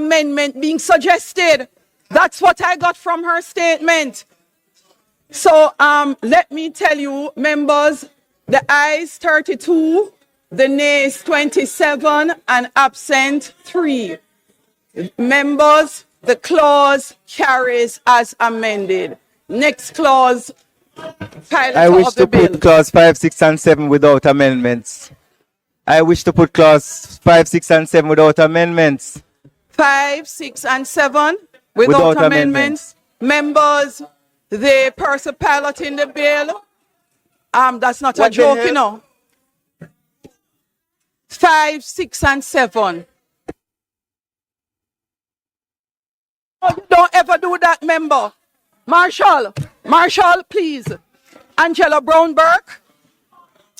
amendment being suggested. That's what I got from her statement. So let me tell you, members, the ayes 32, the nays 27, and absent 3. Members, the clause carries as amended. Next clause. I wish to put clause 5, 6, and 7 without amendments. I wish to put clause 5, 6, and 7 without amendments. 5, 6, and 7 without amendments. Members, the person piloting the bill, that's not a joke, you know. 5, 6, and 7. Oh, you don't ever do that, member. Marshall, please. Angela Brown Burke,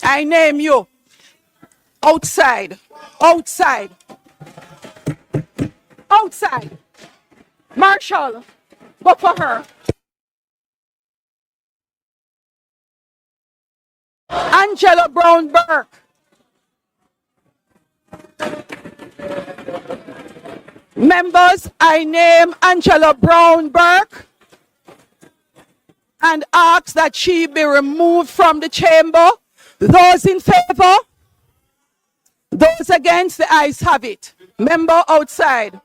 I name you. Outside. Marshall, go for her. Angela Brown Burke. Members, I name Angela Brown Burke and ask that she be removed from the chamber. Those in favor? Those against, the ayes have it. Member outside.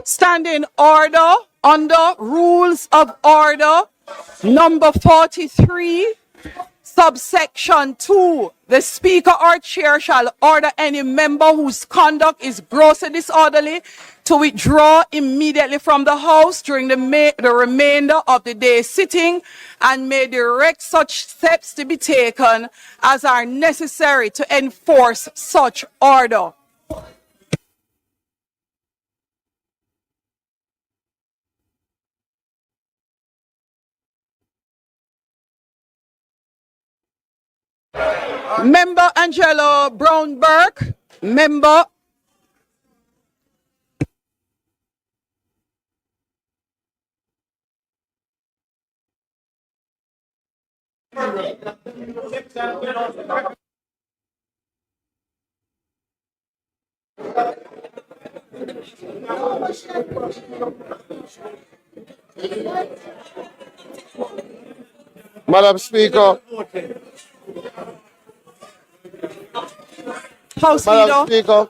Standing order under Rules of Order number 43, subsection 2. The Speaker or Chair shall order any member whose conduct is grossly disorderly to withdraw immediately from the House during the remainder of the day's sitting, and may direct such steps to be taken as are necessary to enforce such order. Member Angela Brown Burke, member. Madam Speaker. House Madam Leader. Speaker.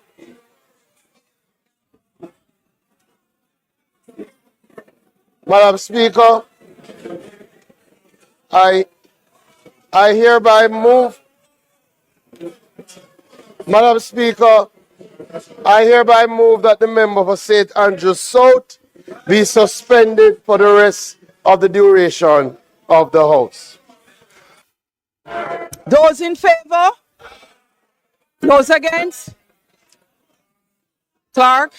Madam Speaker, I hereby move. Madam Speaker, I hereby move that the member for St. Andrews South be suspended for the rest of the duration of the House. Those in favor? Those against? Clerk?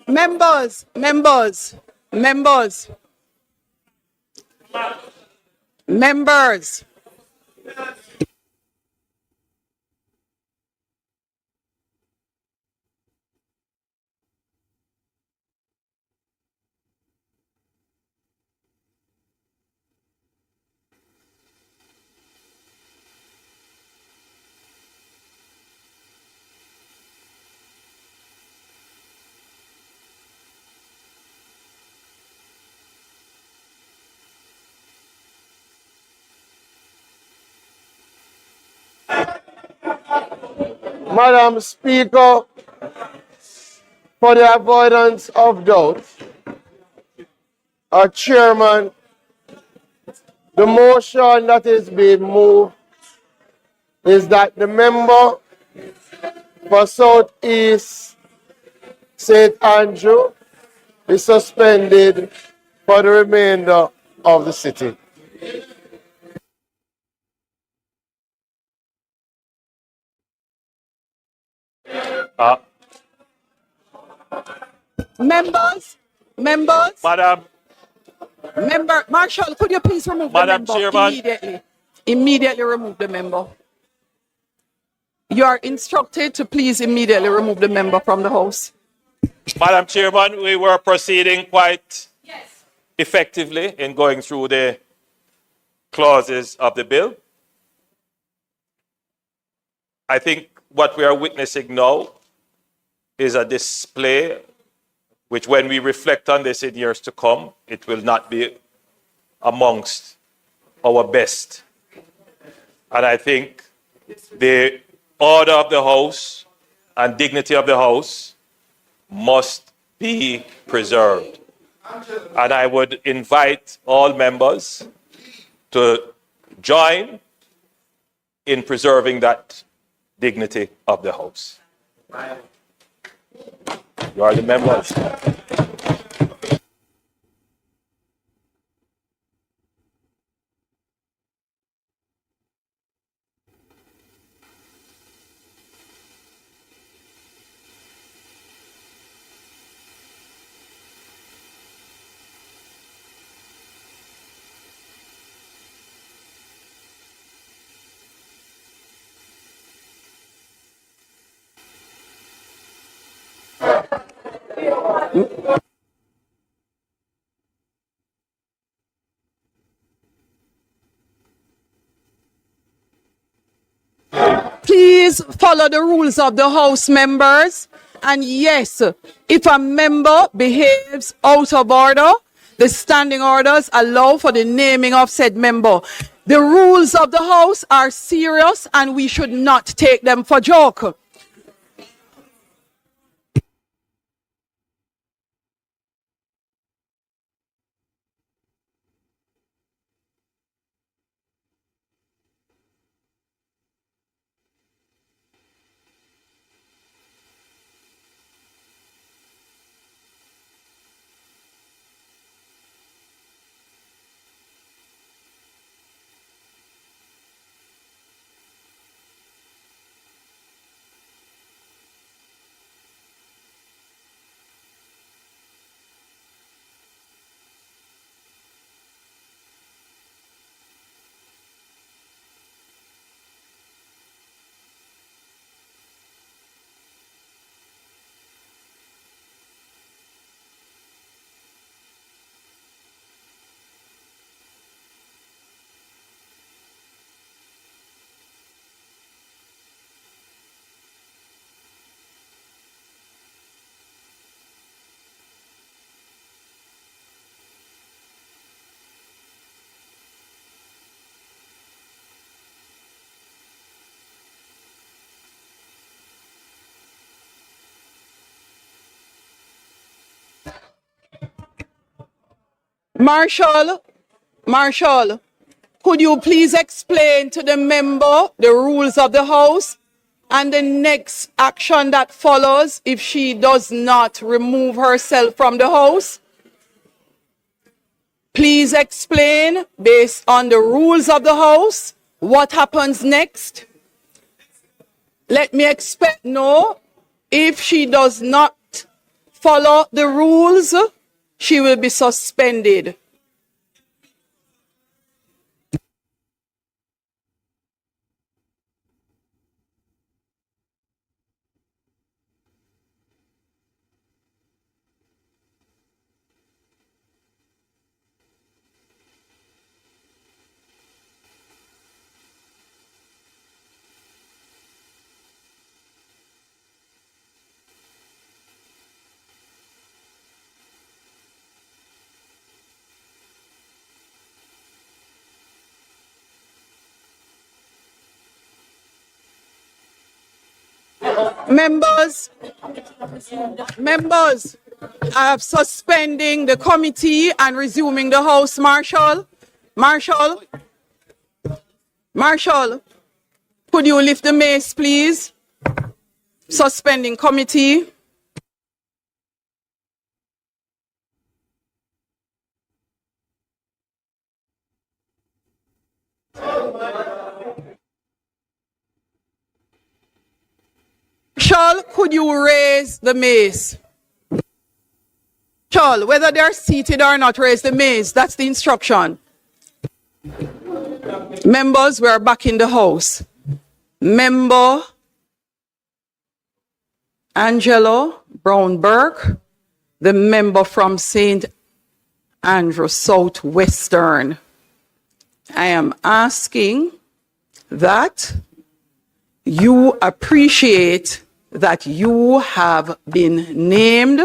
Members. Madam Speaker, for the avoidance of doubt, our chairman, the motion that is being moved is that the member for Southeast St. Andrew be suspended for the remainder of the sitting. Members, Marshall, could you please remove the Madam member Chairman. immediately? Immediately remove the member. You are instructed to please immediately remove the member from the House. Madam Chairman, we were proceeding quite effectively in going through the clauses of the bill. I think what we are witnessing now is a display which, when we reflect on this in years to come, it will not be amongst our best. And I think the order of the House and dignity of the House must be preserved. And I would invite all members to join in preserving that dignity of the House. You are the members. Please follow the rules of the House, members. And yes, if a member behaves out of order, the standing orders allow for the naming of said member. The rules of the House are serious and we should not take them for joke. Marshall, could you please explain to the member the rules of the House and the next action that follows if she does not remove herself from the House? Please explain, based on the rules of the House, what happens next. Let me expect no. If she does not follow the rules, she will be suspended. Members, I am suspending the committee and resuming the House. Marshall, could you lift the mace, please? Suspending committee. could you raise the mace? Charles, whether they're seated or not, raise the mace. That's the instruction. Members, we're back in the house. Member Angelo Brown Burke, the member from St. Andrew Southwestern. I am asking that you appreciate that you have been named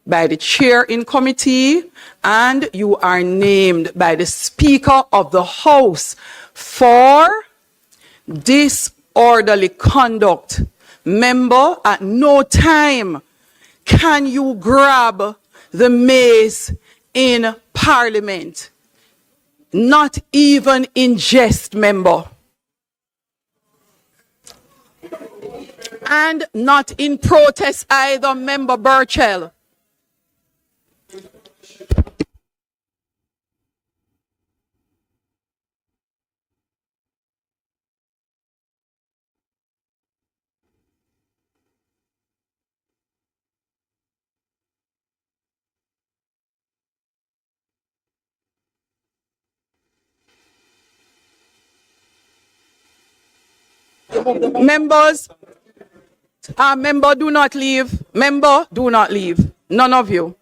by the chair in committee and you are named by the Speaker of the House for disorderly conduct. Member, at no time can you grab the mace in Parliament. Not even in jest, member. And not in protest either, member Burchell. Members, member, do not leave. Member, do not leave. None of you.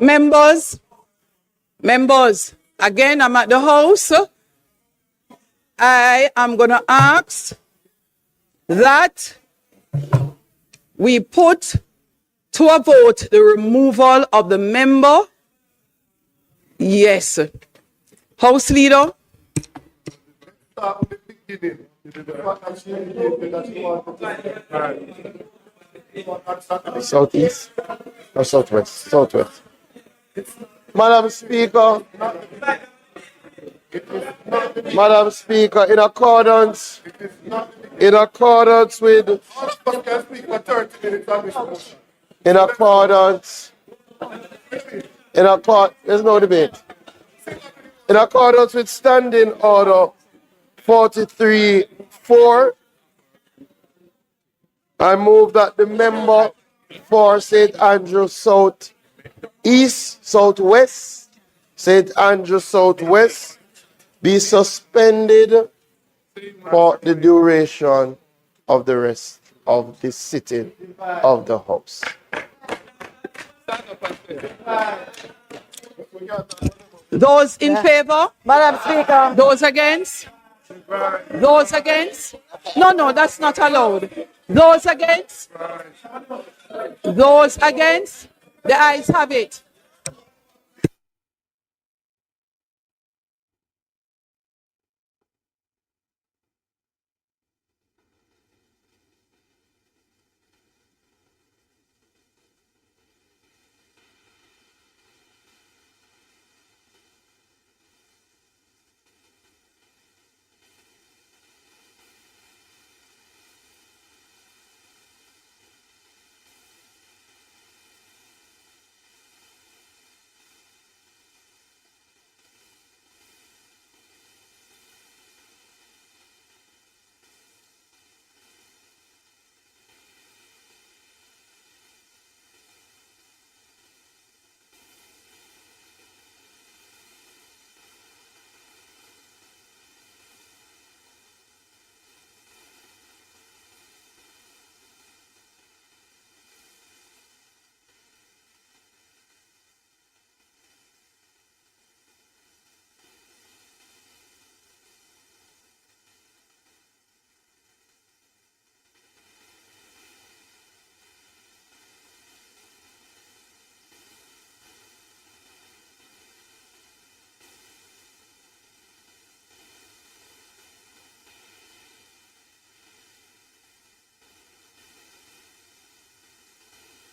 Members, members, again, I'm at the house. I am going to ask that we put to a vote the removal of the member. Yes. House Leader. Southeast or southwest? Southwest. Madam Speaker, in accordance with there's no debate. In accordance with Standing Order 43-4, I move that the member for St. Andrew Southwest, St. Andrew Southwest, be suspended for the duration of the rest of the sitting of the House. Those in favor? Madam Speaker. Those against? Those against? No, that's not allowed. Those against? Those against? The ayes have it.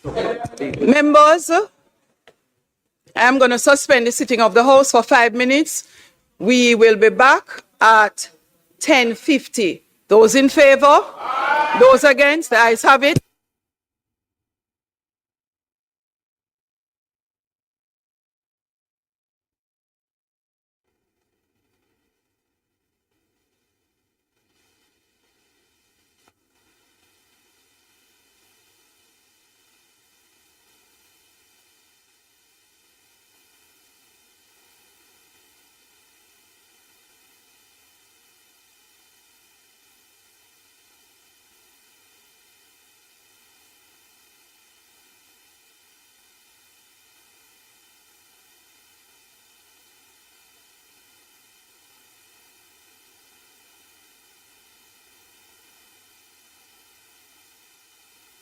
Members, I'm going to suspend the sitting of the House for 5 minutes. We will be back at 10:50. Those in favor? Those against? The ayes have it.